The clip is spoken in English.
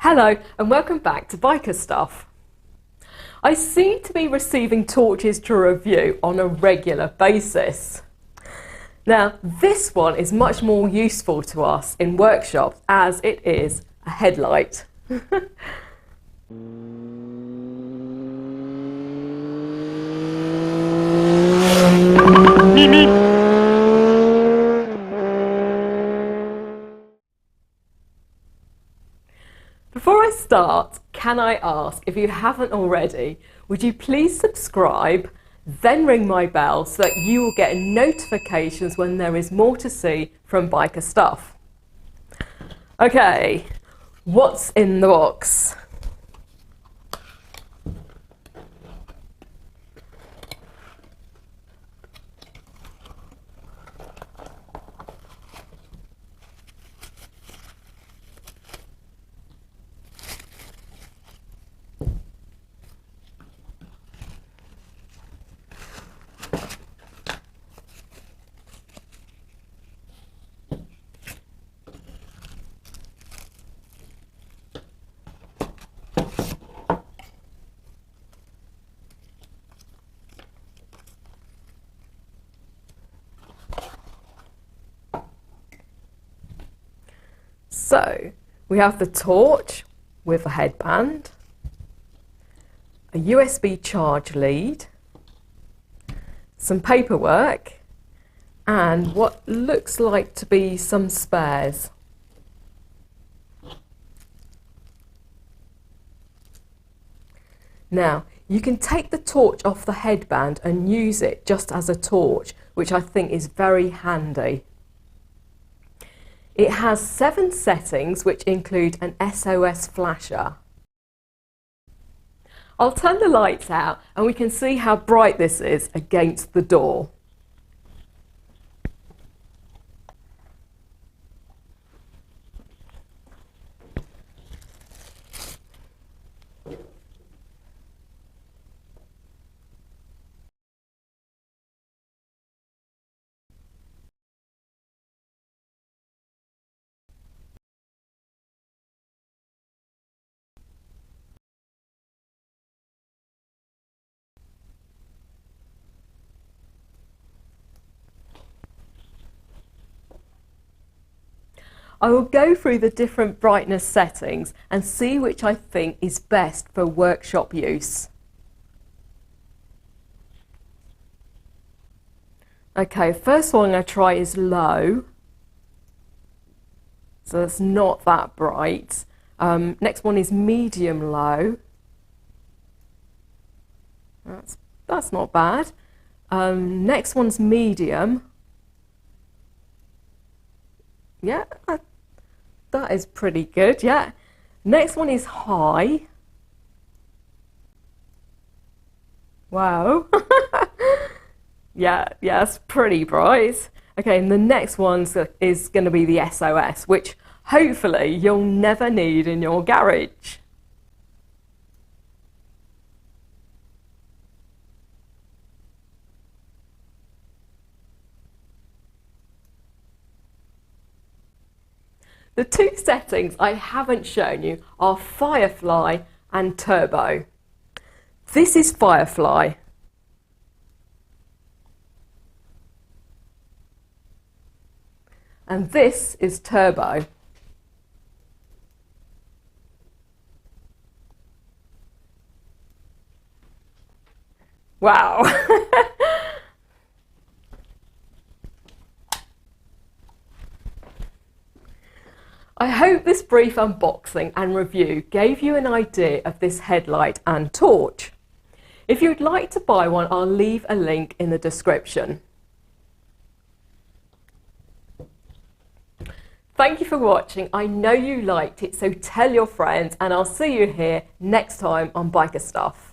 Hello and welcome back to Biker Stuff. I seem to be receiving torches to review on a regular basis. Now this one is much more useful to us in workshops as it is a headlight. Before I start, can I ask, if you haven't already, would you please subscribe, then ring my bell so that you will get notifications when there is more to see from Biker Stuff. Okay, what's in the box? So, we have the torch with a headband, a USB charge lead, some paperwork, and what looks like to be some spares. Now, you can take the torch off the headband and use it just as a torch, which I think is very handy. It has 7 settings which include an SOS flasher. I'll turn the lights out and we can see how bright this is against the door. I will go through the different brightness settings and see which I think is best for workshop use. Okay, first one I'm going to try is low. So it's not that bright. Next one is medium low. That's not bad. Next one's medium. Yeah, that is pretty good, yeah. Next one is high. Wow. Yeah, it's pretty bright. Okay, and the next one is going to be the SOS, which hopefully you'll never need in your garage. The 2 settings I haven't shown you are Firefly and Turbo. This is Firefly. And this is Turbo. Wow. I hope this brief unboxing and review gave you an idea of this headlight and torch. If you'd like to buy one, I'll leave a link in the description. Thank you for watching. I know you liked it, so tell your friends and I'll see you here next time on Biker Stuff.